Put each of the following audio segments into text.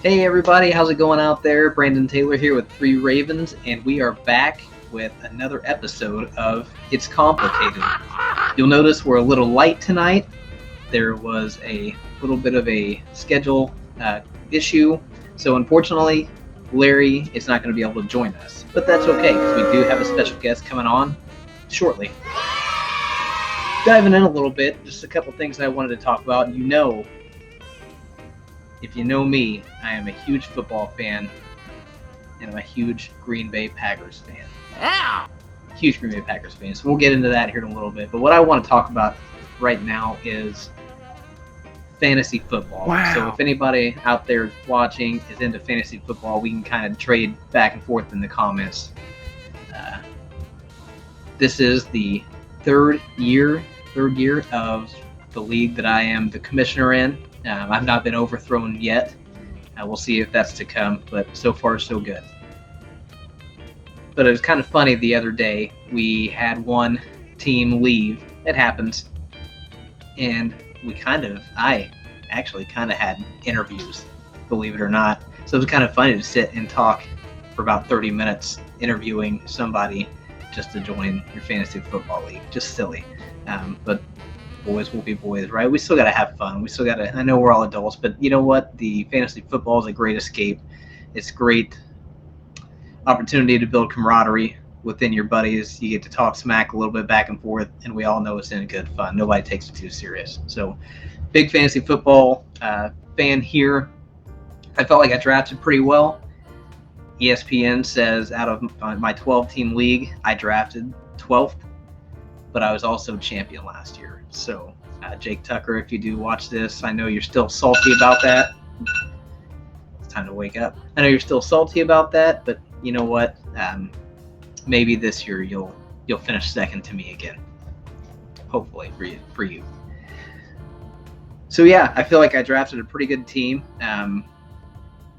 Hey everybody, how's it going out there? Brandon Taylor here with Three Ravens, and we are back with another episode of It's Complicated. You'll notice we're a little light tonight. There was a little bit of a schedule issue, so unfortunately, Larry is not going to be able to join us. But that's okay, because we do have a special guest coming on shortly. Diving in a little bit, just a couple things I wanted to talk about. If you know me, I am a huge football fan, and I'm a huge Green Bay Packers fan. Yeah. Huge Green Bay Packers fan. So we'll get into that here in a little bit. But what I want to talk about right now is fantasy football. Wow. So if anybody out there watching is into fantasy football, we can kind of trade back and forth in the comments. This is the third year of the league that I am the commissioner in. I've not been overthrown yet. We'll see if that's to come, but so far so good. But it was kind of funny the other day. We had one team leave. It happens. And I actually kind of had interviews, believe it or not. So it was kind of funny to sit and talk for about 30 minutes interviewing somebody just to join your fantasy football league. Just silly. But boys will be boys, right? We still got to have fun. I know we're all adults, but you know what? The fantasy football is a great escape. It's a great opportunity to build camaraderie within your buddies. You get to talk smack a little bit back and forth, and we all know it's in good fun. Nobody takes it too serious. So, big fantasy football fan here. I felt like I drafted pretty well. ESPN says out of my 12-team league, I drafted 12th, but I was also champion last year. So, Jake Tucker, if you do watch this, I know you're still salty about that. It's time to wake up. I know you're still salty about that, but you know what? Maybe this year you'll finish second to me again. Hopefully for you. So yeah, I feel like I drafted a pretty good team.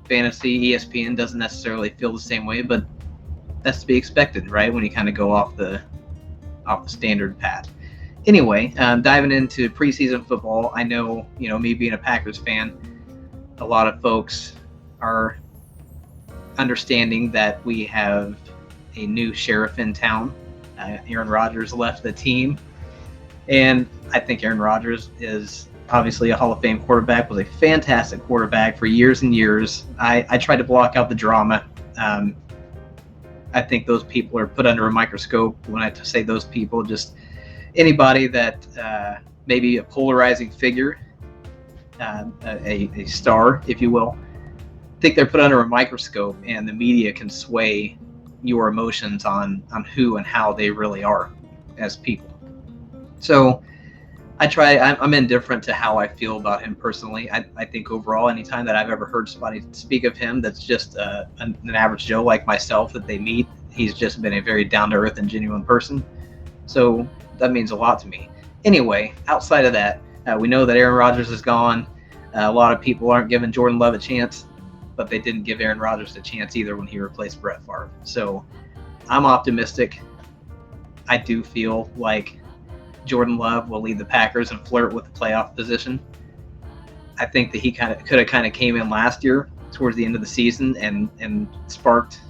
Fantasy ESPN doesn't necessarily feel the same way, but that's to be expected, right? When you kind of go off the standard path. Anyway, diving into preseason football, I know, me being a Packers fan, a lot of folks are understanding that we have a new sheriff in town. Aaron Rodgers left the team, and I think Aaron Rodgers is obviously a Hall of Fame quarterback, was a fantastic quarterback for years and years. I tried to block out the drama. I think those people are put under a microscope. When I say those people, just anybody that maybe a polarizing figure, a star, if you will. I think they're put under a microscope, and the media can sway your emotions on who and how they really are as people. So I'm indifferent to how I feel about him personally. I think overall, anytime that I've ever heard somebody speak of him that's just an average Joe like myself that they meet, he's just been a very down-to-earth and genuine person. So that means a lot to me. Anyway, outside of that, we know that Aaron Rodgers is gone. A lot of people aren't giving Jordan Love a chance, but they didn't give Aaron Rodgers a chance either when he replaced Brett Favre. So I'm optimistic. I do feel like Jordan Love will lead the Packers and flirt with the playoff position. I think that he could have came in last year towards the end of the season and sparked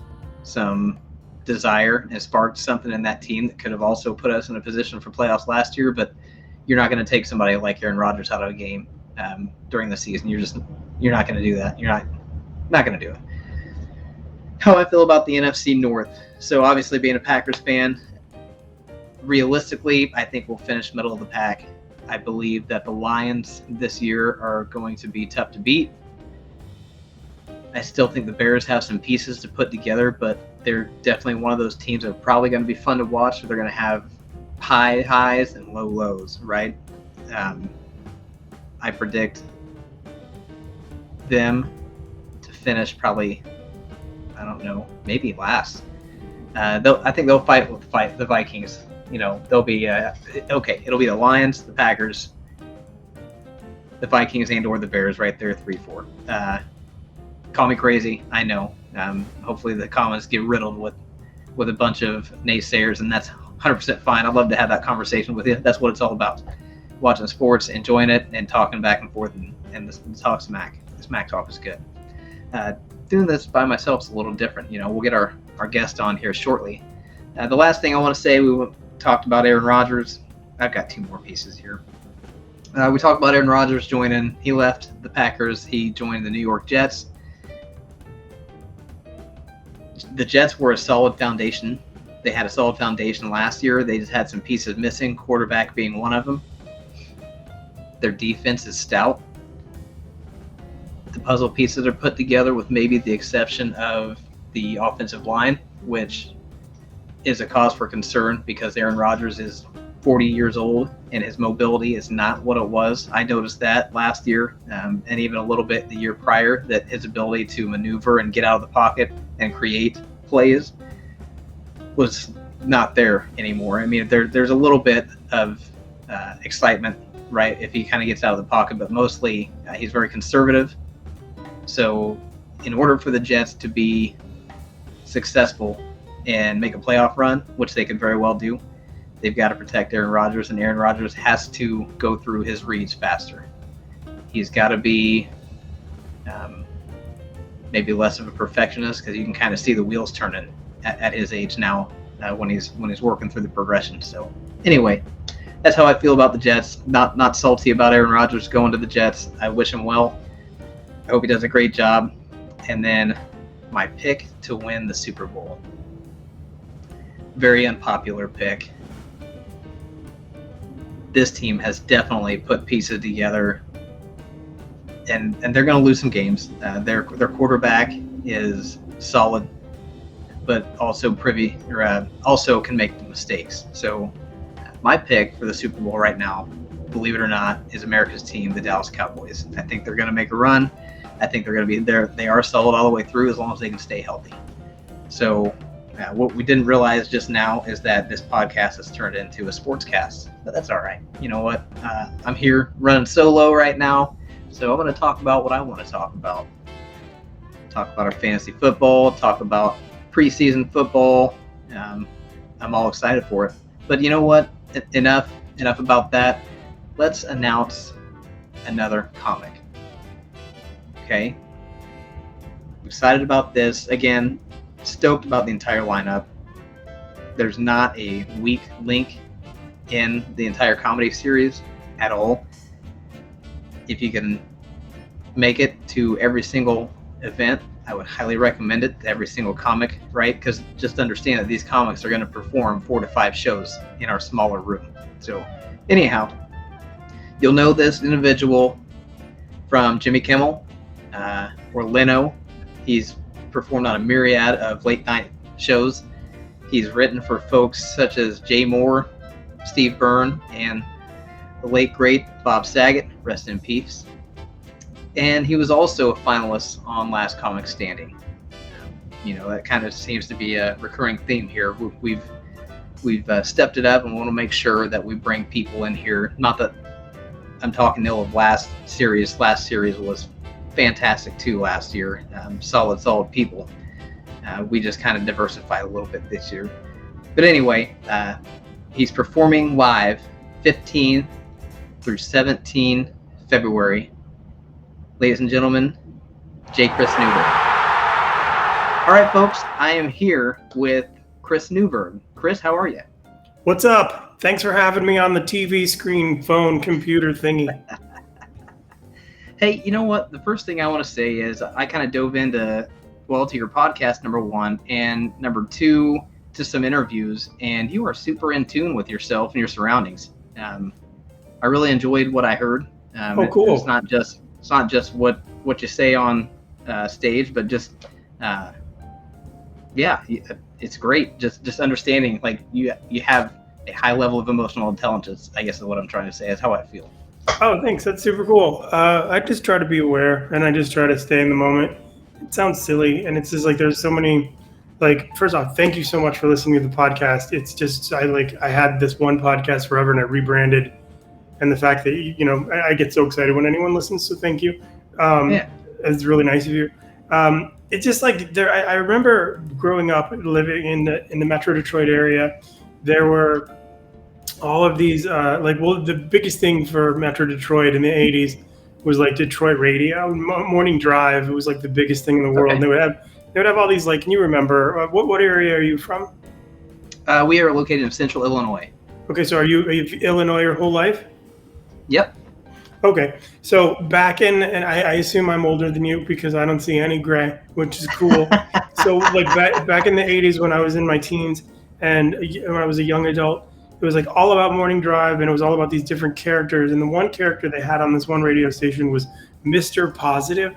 some desire and sparked something in that team that could have also put us in a position for playoffs last year. But you're not going to take somebody like Aaron Rodgers out of a game during the season. You're not going to do that. You're not going to do it. How I feel about the NFC North. So obviously being a Packers fan, realistically, I think we'll finish middle of the pack. I believe that the Lions this year are going to be tough to beat. I still think the Bears have some pieces to put together, but they're definitely one of those teams that are probably going to be fun to watch. They're going to have high highs and low lows, right? I predict them to finish probably, I don't know, maybe last. I think they'll fight the Vikings. They'll be okay. It'll be the Lions, the Packers, the Vikings, and or the Bears right there, 3-4. Call me crazy, I know. Hopefully the comments get riddled with a bunch of naysayers, and that's 100% fine. I'd love to have that conversation with you. That's what it's all about. Watching sports, enjoying it, and talking back and forth, and the talk smack. The smack talk is good. doing this by myself is a little different. We'll get our guest on here shortly. The last thing I want to say, we talked about Aaron Rodgers. I've got two more pieces here. We talked about Aaron Rodgers joining. He left the Packers. He joined the New York Jets. The Jets were a solid foundation. They had a solid foundation last year. They just had some pieces missing, quarterback being one of them. Their defense is stout. The puzzle pieces are put together with maybe the exception of the offensive line, which is a cause for concern because Aaron Rodgers is 40 years old and his mobility is not what it was. I noticed that last year and even a little bit the year prior, that his ability to maneuver and get out of the pocket and create plays was not there anymore. I mean, there's a little bit of excitement, right, if he kind of gets out of the pocket, but mostly he's very conservative. So in order for the Jets to be successful and make a playoff run, which they could very well do, they've got to protect Aaron Rodgers, and Aaron Rodgers has to go through his reads faster. He's got to be maybe less of a perfectionist, because you can kind of see the wheels turning at his age now when he's working through the progression. So anyway, that's how I feel about the Jets. Not salty about Aaron Rodgers going to the Jets. I wish him well. I hope he does a great job. And then my pick to win the Super Bowl. Very unpopular pick. This team has definitely put pieces together, and they're going to lose some games. Their quarterback is solid, but also also can make mistakes. So my pick for the Super Bowl right now, believe it or not, is America's team, the Dallas Cowboys. I think they're going to make a run. I think they're going to be there. They are solid all the way through as long as they can stay healthy. So what we didn't realize just now is that this podcast has turned into a sports cast, but that's all right. You know what? I'm here running solo right now, so I'm going to talk about what I want to talk about. Talk about our fantasy football, talk about preseason football. I'm all excited for it. But you know what? Enough about that. Let's announce another comic. Okay? I'm excited about this. Again, stoked about the entire lineup. There's not a weak link in the entire comedy series at all. If you can make it to every single event, I would highly recommend it to every single comic, right? Because just understand that these comics are going to perform 4 to 5 shows in our smaller room. So anyhow, you'll know this individual from Jimmy Kimmel or Leno. He's performed on a myriad of late night shows. He's written for folks such as Jay Moore, Steve Byrne, and the late great Bob Saget, rest in peace. And he was also a finalist on Last Comic Standing. That kind of seems to be a recurring theme here. We've stepped it up and want to make sure that we bring people in here. Not that I'm talking ill of last series. Last series was fantastic too last year. Solid people. We just kind of diversified a little bit this year. But anyway, he's performing live 15 through 17 February. Ladies and gentlemen, J Chris Newberg. All right, folks, I am here with Chris Newberg. Chris, how are you? What's up? Thanks for having me on the TV screen, phone, computer thingy. Hey, you know what? The first thing I want to say is I kind of dove into your podcast, number one, and number two, to some interviews, and you are super in tune with yourself and your surroundings. I really enjoyed what I heard. Cool. It's not just what you say on stage, but just it's great. Just understanding, like you have a high level of emotional intelligence, I guess is what I'm trying to say. That's how I feel. Oh, thanks. That's super cool. I just try to be aware, and I just try to stay in the moment. It sounds silly, and it's just like there's so many. Like, first off, thank you so much for listening to the podcast. It's just I had this one podcast forever, and I rebranded, and the fact that I get so excited when anyone listens. So thank you. It's really nice of you. It's just like I remember growing up, living in the Metro Detroit area. There were all of these the biggest thing for Metro Detroit in the 80s was like Detroit radio, morning drive. It was like the biggest thing in the world. Okay. And they would have all these, like, can you remember, what area are you from? We are located in Central Illinois. Okay, so are you Illinois your whole life? Yep. Okay, so back in, and I assume I'm older than you because I don't see any gray, which is cool. So like back in the 80s when I was in my teens and when I was a young adult, it was like all about morning drive and it was all about these different characters. And the one character they had on this one radio station was Mr. Positive.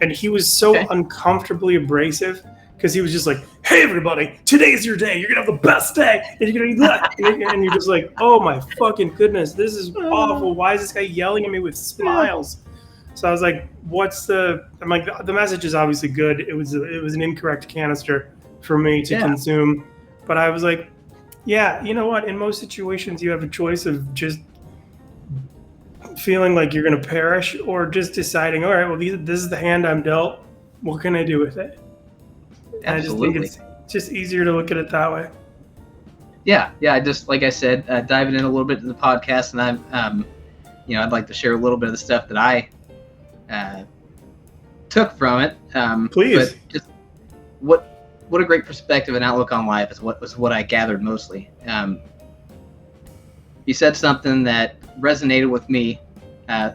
And he was so uncomfortably abrasive because he was just like, hey, everybody, today's your day. You're going to have the best day. And you're going to do that. And you're just like, oh, my fucking goodness. This is awful. Why is this guy yelling at me with smiles? So I was like, I'm like, the message is obviously good. It was an incorrect canister for me to consume. But I was like, yeah, you know what? In most situations, you have a choice of just feeling like you're going to perish or just deciding, all right, well, this is the hand I'm dealt. What can I do with it? And Absolutely. I just think it's just easier to look at it that way. Yeah. I just, like I said, diving in a little bit to the podcast, and I'm, I'd like to share a little bit of the stuff that I took from it. Please. But just what a great perspective and outlook on life is what I gathered mostly. You said something that resonated with me.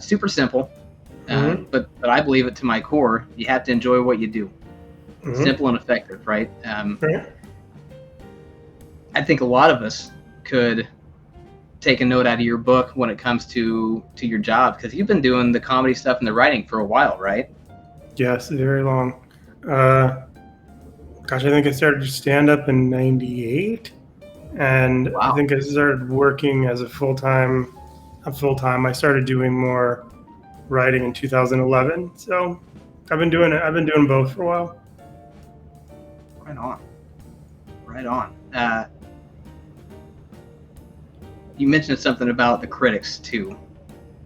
Super simple, but I believe it to my core. You have to enjoy what you do. Simple and effective, right? I think a lot of us could take a note out of your book when it comes to your job, because you've been doing the comedy stuff and the writing for a while, right? Yes, very long. I think I started stand-up in 98, and Wow. I think I started working as a full-time. I started doing more writing in 2011, so I've been doing both for a while. Right on. You mentioned something about the critics too,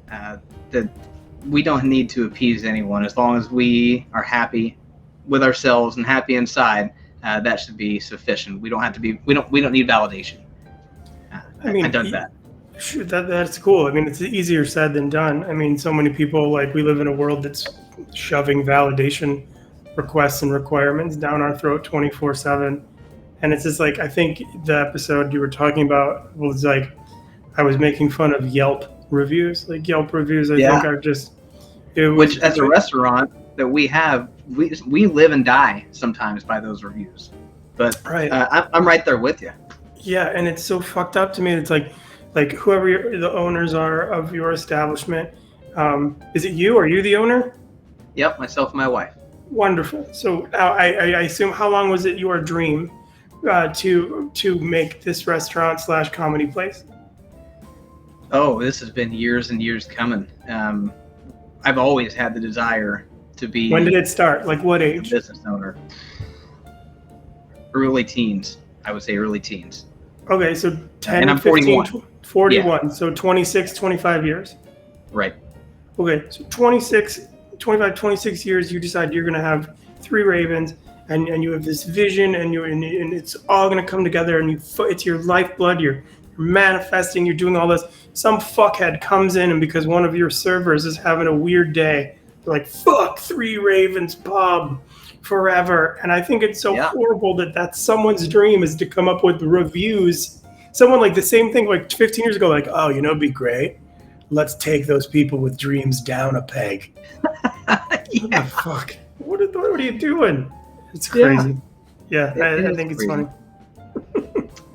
that we don't need to appease anyone. As long as we are happy with ourselves and happy inside, that should be sufficient. We don't have to be. We don't need validation. I've done that. Sure, that's cool. I mean, it's easier said than done. I mean, so many people, like, we live in a world that's shoving validation requests and requirements down our throat 24/7, and it's just like, I think the episode you were talking about was like, I was making fun of Yelp reviews. Like, Yelp reviews, I think are just, which as a restaurant that we have, we live and die sometimes by those reviews. But I'm right there with you. Yeah, and it's so fucked up to me. It's like whoever the owners are of your establishment, is it you? Are you the owner? Yep, myself and my wife. Wonderful. So I assume, how long was it your dream to make this restaurant / comedy place? Oh, this has been years and years coming. I've always had the desire to be. When did it start? Like, what age? A business owner. Early teens. I would say early teens. Okay, so 10, and I'm 15, 41. Yeah. So 26, 25 years. Right. Okay, so 26 years, you decide you're going to have 3 ravens, and you have this vision, and it's all going to come together, and it's your lifeblood, you're manifesting, you're doing all this. Some fuckhead comes in, and because one of your servers is having a weird day, they're like, fuck 3 Ravens pub forever. And I think it's so horrible that that's someone's dream, is to come up with reviews. Someone, like, the same thing like 15 years ago, like, oh, it'd be great. Let's take those people with dreams down a peg. What the fuck? What are you doing? It's crazy. Yeah, I think it's funny.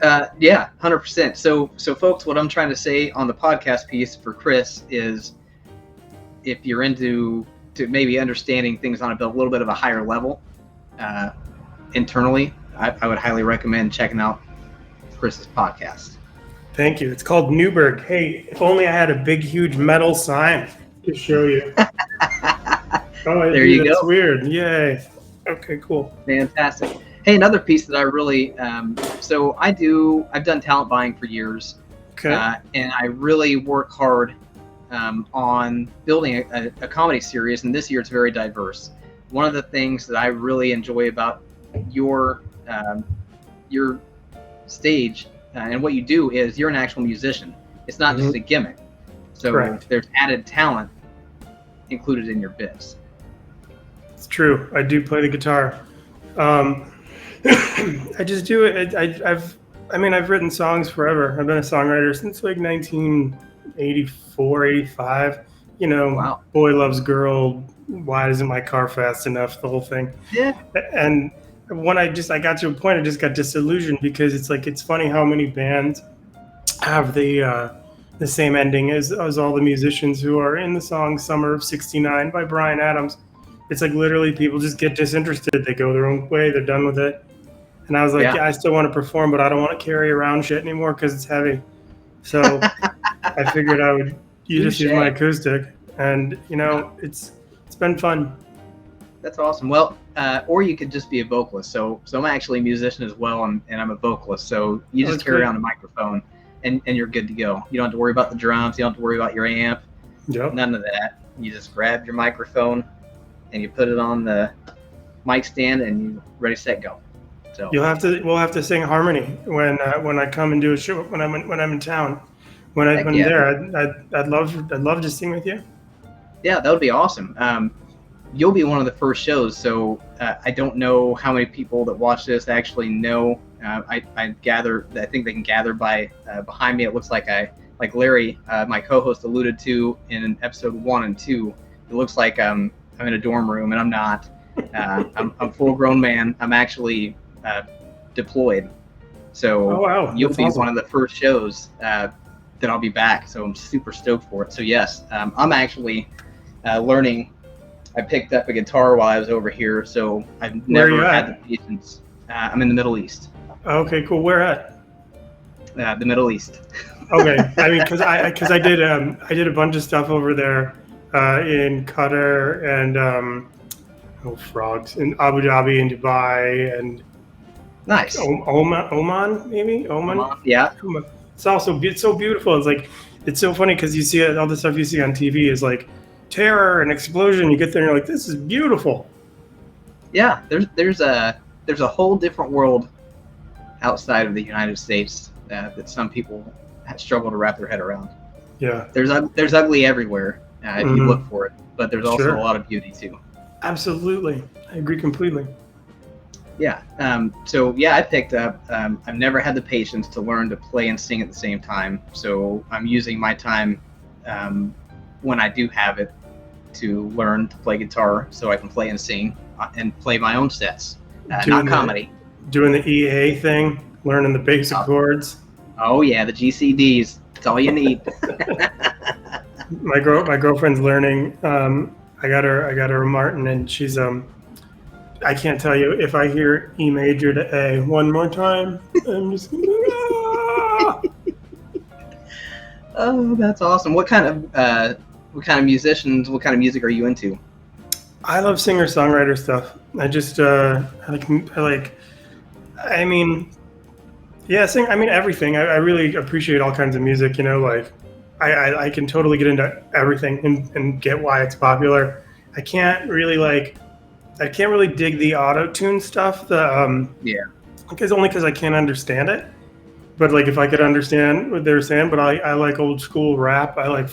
100%. So folks, what I'm trying to say on the podcast piece for Chris is, if you're into maybe understanding things on a little bit of a higher level internally, I would highly recommend checking out Chris's podcast. Thank you. It's called Newberg. Hey, if only I had a big, huge metal sign to show you. There you go. That's weird. Yay. Okay, cool. Fantastic. Hey, another piece that I really, so I've done talent buying for years. Okay. And I really work hard on building a comedy series, and this year it's very diverse. One of the things that I really enjoy about your stage and what you do is you're an actual musician. It's not just a gimmick. So there's added talent included in your bits. It's true. I do play the guitar. I just do it. I've written songs forever. I've been a songwriter since like 1984, 85. You know, Wow. Boy Loves Girl, Why Isn't My Car Fast Enough, the whole thing. Yeah. And when I got to a point, I just got disillusioned because it's funny how many bands have the same ending as all the musicians who are in the song Summer of '69 by Bryan Adams. It's like literally people just get disinterested. They go their own way. They're done with it. And I was like, yeah, I still want to perform, but I don't want to carry around shit anymore because it's heavy. So I figured I would use my acoustic, and it's been fun. That's awesome. Well, or you could just be a vocalist. So I'm actually a musician as well, and I'm a vocalist. So you just carry around a microphone, and you're good to go. You don't have to worry about the drums. You don't have to worry about your amp. Yep. None of that. You just grab your microphone, and you put it on the mic stand, and you ready, set, go. So we'll have to sing harmony when I come and do a show when I'm in town. When I'm there, I'd love to sing with you. Yeah, that would be awesome. You'll be one of the first shows, so I don't know how many people that watch this actually know. I think they can gather by behind me. It looks like Larry, my co-host, alluded to in episode 1 and 2. It looks like I'm in a dorm room, and I'm not. I'm a full-grown man. I'm actually deployed. So you'll be one of the first shows that I'll be back. So I'm super stoked for it. So yes, I'm actually learning. I picked up a guitar while I was over here, so I've never had the patience. I'm in the Middle East. Okay, cool. Where at? The Middle East. Okay, I mean, because I did a bunch of stuff over there in Qatar and frogs in Abu Dhabi and Dubai and nice. Oman, maybe Oman. Yeah. It's so beautiful. It's so funny because you see all the stuff you see on TV is like terror and explosion. You get there and you're like, this is beautiful. Yeah, there's a whole different world outside of the United States that some people struggle to wrap their head around. Yeah. There's ugly everywhere if you look for it, but there's also a lot of beauty too. Absolutely, I agree completely. Yeah. I picked up. I've never had the patience to learn to play and sing at the same time. So I'm using my time when I do have it to learn to play guitar, so I can play and sing and play my own sets, not comedy. Doing the EA thing, learning the basic chords. Oh yeah, the GCDs. That's all you need. My girlfriend's learning. I got her a Martin, and she's I can't tell you if I hear E major to A one more time, I'm just gonna Oh, that's awesome. What kind of musicians? What kind of music are you into? I love singer-songwriter stuff. I just everything. I really appreciate all kinds of music. I can totally get into everything and get why it's popular. I can't really dig the auto-tune stuff. Because I can't understand it. But if I could understand what they're saying, but I like old school rap. I like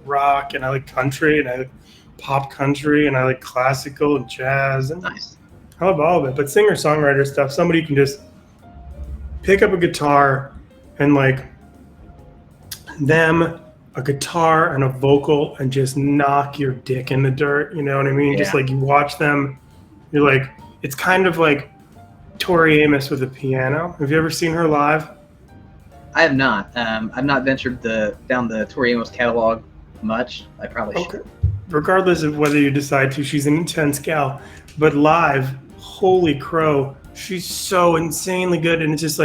rock, and I like country, and I like pop country, and I like classical and jazz. And nice. I love all of it. But singer-songwriter stuff, somebody can just pick up a guitar and a guitar and a vocal and just knock your dick in the dirt. You know what I mean? Yeah. Just you watch them, you're like, it's kind of like Tori Amos with a piano. Have you ever seen her live? I have not. I've not ventured down the Tori Amos catalog much. I probably should. Regardless of whether you decide to, she's an intense gal. But live, holy crow, she's so insanely good. And it's just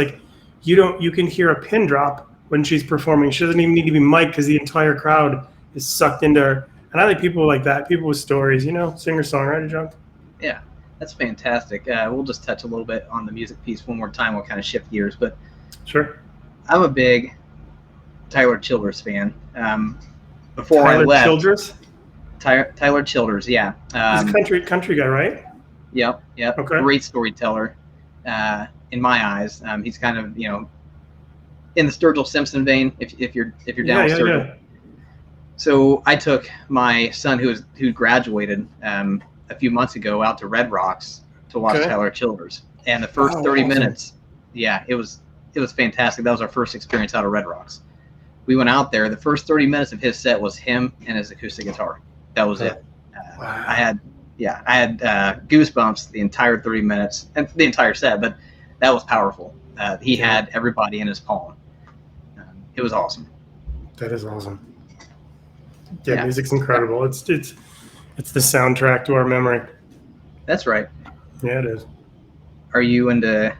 you can hear a pin drop when she's performing. She doesn't even need to be mic'd because the entire crowd is sucked into her. And I like people like that, people with stories, singer-songwriter junk. Yeah, that's fantastic. We'll just touch a little bit on the music piece one more time. We'll kind of shift gears. But sure. I'm a big Tyler Childers fan. Before Tyler I left, Childers? Tyler Childers, yeah. He's a country guy, right? Yep. Okay. Great storyteller, in my eyes. He's kind of, in the Sturgill Simpson vein, if you're down with Sturgill. So I took my son who graduated a few months ago out to Red Rocks to watch Tyler Childers, and the first 30 minutes, it was fantastic. That was our first experience out of Red Rocks. We went out there. The first 30 minutes of his set was him and his acoustic guitar. That was it. I had goosebumps the entire 30 minutes and the entire set, but that was powerful. He had everybody in his palm. It was awesome. That is awesome. Yeah, music's incredible. It's the soundtrack to our memory. That's right. Yeah, it is. Are you into?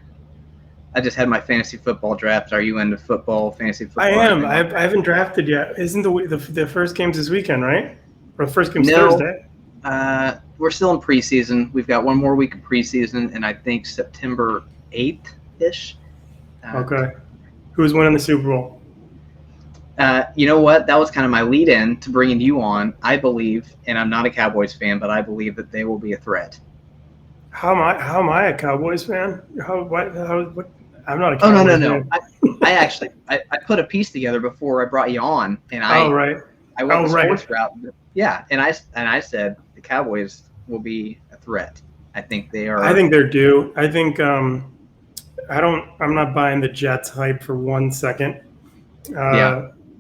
I just had my fantasy football draft. Are you into fantasy football? I am. I haven't drafted yet. Isn't the first game's this weekend, right? Or the first game's Thursday? We're still in preseason. We've got one more week of preseason, and I think September 8th-ish. Okay. Who's winning the Super Bowl? You know what? That was kind of my lead-in to bringing you on. I believe, and I'm not a Cowboys fan, but I believe that they will be a threat. How am I a Cowboys fan? What? I'm not a Cowboys fan. Oh, no. I actually put a piece together before I brought you on, and I went the sports route. Yeah, and I said the Cowboys will be a threat. I think they are. I think they're due. I think I'm not buying the Jets hype for 1 second.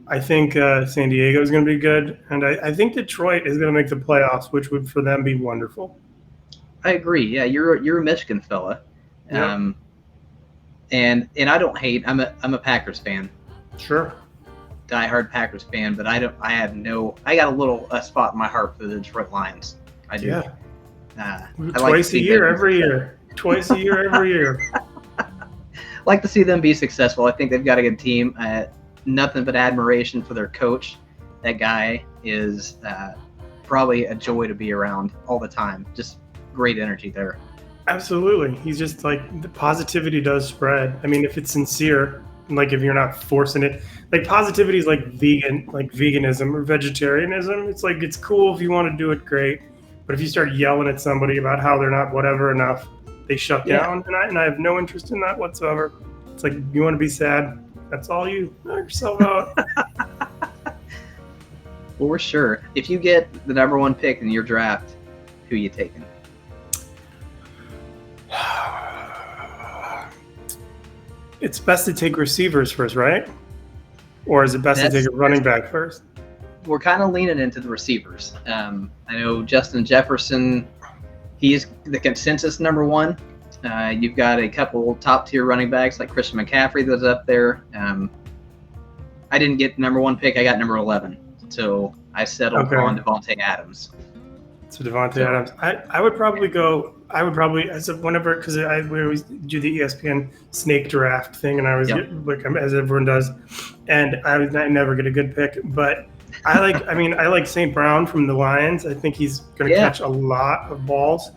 I think San Diego is going to be good, and I think Detroit is going to make the playoffs, which would for them be wonderful. I agree. Yeah, you're a Michigan fella, and I don't hate. I'm a Packers fan. Sure. Diehard Packers fan, but I got a little spot in my heart for the Detroit Lions. I do. Yeah. Twice a year, every year. Twice a year, every year. Like to see them be successful. I think they've got a good team. Nothing but admiration for their coach. That guy is probably a joy to be around all the time. Just great energy there. Absolutely. He's just like, the positivity does spread. I mean, if it's sincere, like if you're not forcing it, like positivity is like veganism or vegetarianism. It's like, it's cool if you want to do it, great. But if you start yelling at somebody about how they're not whatever enough, they shut down. And I have no interest in that whatsoever. It's like, you want to be sad, that's all you. Knock yourself out. For sure. If you get the number one pick in your draft, who are you taking? It's best to take receivers first, right? Or is it best to take a running back first? We're kind of leaning into the receivers. I know Justin Jefferson, he's the consensus number one. You've got a couple top-tier running backs like Christian McCaffrey that's up there. I didn't get the number one pick. I got number 11. So I settled on Devontae Adams. So Devontae Adams. I would probably as whenever, because we always do the ESPN snake draft thing, and I was like, as everyone does, and I never get a good pick, but I like St. Brown from the Lions. I think he's going to catch a lot of balls.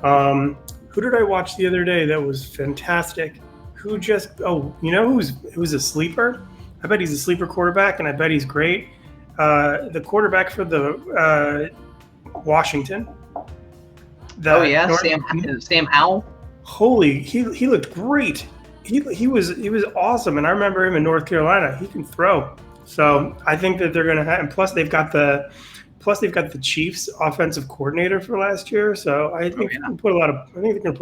Who did I watch the other day that was fantastic? Who's a sleeper? I bet he's a sleeper quarterback, and I bet he's great. The quarterback for the Washington. Sam Howell. Holy, he looked great. He was awesome, and I remember him in North Carolina. He can throw. So I think that they're going to have, and plus they've got the Chiefs offensive coordinator for last year. So I think they're going to put a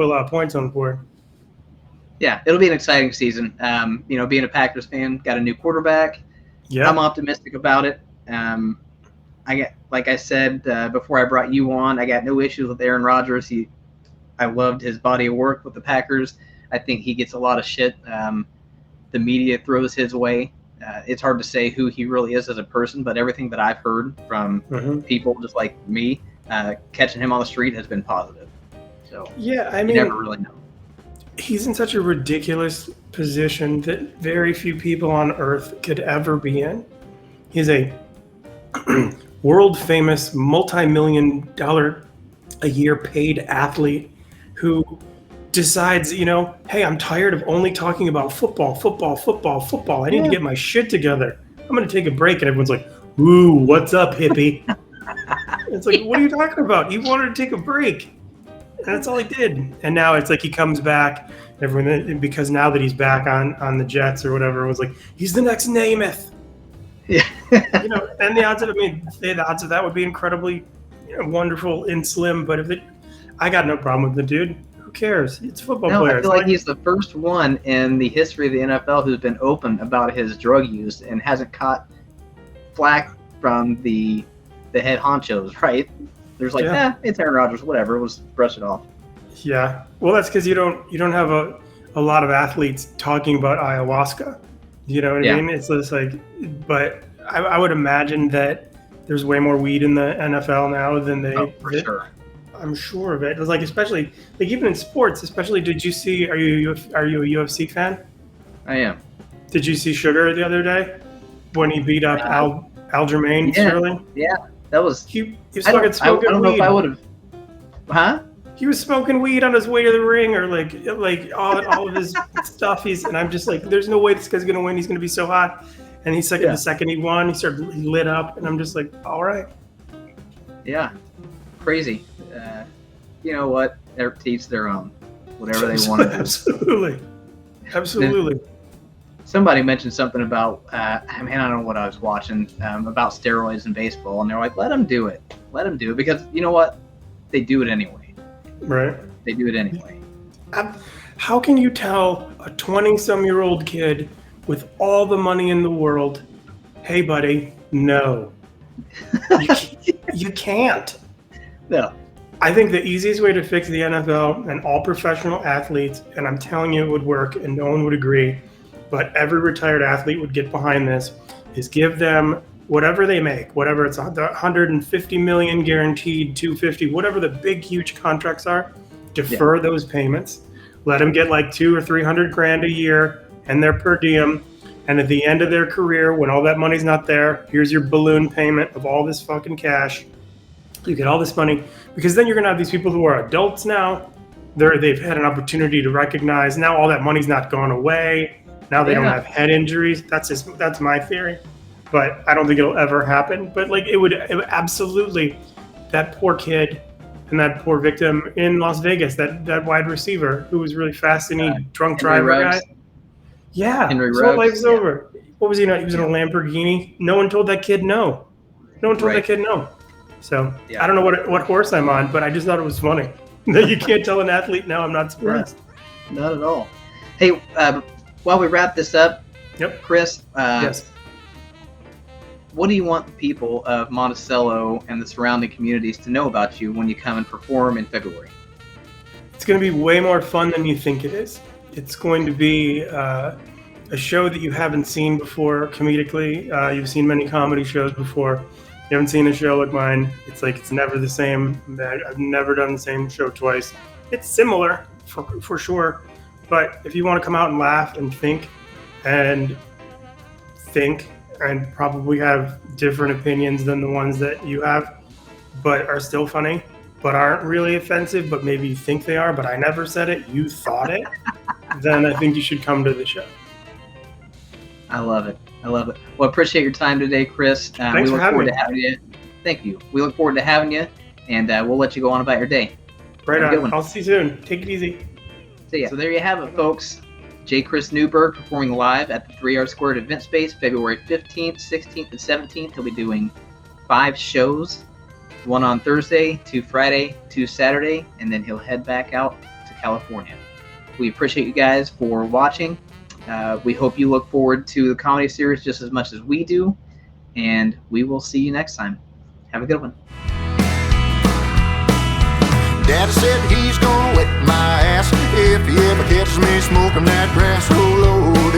lot of points on the board. Yeah, it'll be an exciting season. Being a Packers fan, got a new quarterback. Yeah, I'm optimistic about it. Like I said before I brought you on, I got no issues with Aaron Rodgers. I loved his body of work with the Packers. I think he gets a lot of shit. The media throws his way. It's hard to say who he really is as a person, but everything that I've heard from people just like me, catching him on the street has been positive. So you never really know. He's in such a ridiculous position that very few people on earth could ever be in. He's a world famous, multi-million-dollar a year paid athlete who decides, hey, I'm tired of only talking about football. I need to get my shit together. I'm going to take a break. And everyone's like, ooh, what's up, hippie? It's like, what are you talking about? He wanted to take a break. And that's all he did. And now it's like he comes back. Everyone, because now that he's back on the Jets or whatever, it was like, he's the next Namath. Yeah. And the odds of that would be incredibly wonderful and slim. But I got no problem with the dude. Who cares? It's a football player. I feel like he's the first one in the history of the NFL who's been open about his drug use and hasn't caught flack from the head honchos, right? There's like, it's Aaron Rodgers, whatever. We'll just brush it off. Yeah. Well, that's because you don't have a lot of athletes talking about ayahuasca. You know what I mean? It's just like, but I would imagine that there's way more weed in the NFL now than sure. I'm sure of it. It's like, especially like even in sports, especially. Did you see? Are you a UFC fan? I am. Did you see Sugar the other day when he beat up Aljamain Sterling? Yeah, that was. He was fucking smoking weed. I don't know if I would have. Huh? He was smoking weed on his way to the ring, or like all of his stuff. And I'm just like, there's no way this guy's gonna win. He's gonna be so hot. And he's like, the second he won, he lit up, and I'm just like, all right. Yeah, crazy. You know what? They're each their own. Whatever they want to do. Absolutely. Somebody mentioned something about, I don't know what I was watching, about steroids in baseball, and they're like, let them do it. Let them do it, because you know what? They do it anyway. Right. They do it anyway. How can you tell a 20-some-year-old kid with all the money in the world, hey, buddy, no. You can't. No. I think the easiest way to fix the NFL and all professional athletes, and I'm telling you it would work and no one would agree, but every retired athlete would get behind this, is give them whatever they make, whatever it's the 150 million guaranteed, 250, whatever the big, huge contracts are, defer those payments. Let them get like $200,000 or $300,000 a year and their per diem. And at the end of their career, when all that money's not there, here's your balloon payment of all this fucking cash. You get all this money, because then you're going to have these people who are adults now. They've had an opportunity to recognize now all that money's not gone away. Now they don't have head injuries. That's my theory, but I don't think it'll ever happen. But like it would absolutely, that poor kid and that poor victim in Las Vegas, that wide receiver who was really fast and he drunk driver guy. Yeah, his whole life's over. What was he? He was in a Lamborghini. No one told that kid no. No one told that kid no. So I don't know what horse I'm on, but I just thought it was funny that you can't tell an athlete no. I'm not surprised. Not at all. Hey, while we wrap this up, Chris, yes. What do you want the people of Monticello and the surrounding communities to know about you when you come and perform in February? It's going to be way more fun than you think it is. It's going to be a show that you haven't seen before comedically. You've seen many comedy shows before. You haven't seen a show like mine. It's like it's never the same. I've never done the same show twice. It's similar for sure, but if you want to come out and laugh and think and probably have different opinions than the ones that you have, but are still funny, but aren't really offensive, but maybe you think they are, but I never said it, you thought it, then I think you should come to the show. I love it. Well, I appreciate your time today, Chris. Thanks for having me. Having you. Thank you. We look forward to having you, and we'll let you go on about your day. Right on. I'll see you soon. Take it easy. See ya. So there you have it, folks. J Chris Newberg performing live at the 3 R Squared event space February 15th, 16th, and 17th. He'll be doing 5 shows, 1 on Thursday, 2 Friday, 2 Saturday, and then he'll head back out to California. We appreciate you guys for watching. We hope you look forward to the comedy series just as much as we do, and we will see you next time. Have a good one. Daddy said he's gonna wet my ass if he ever catches me smoking that grass. Oh Lord,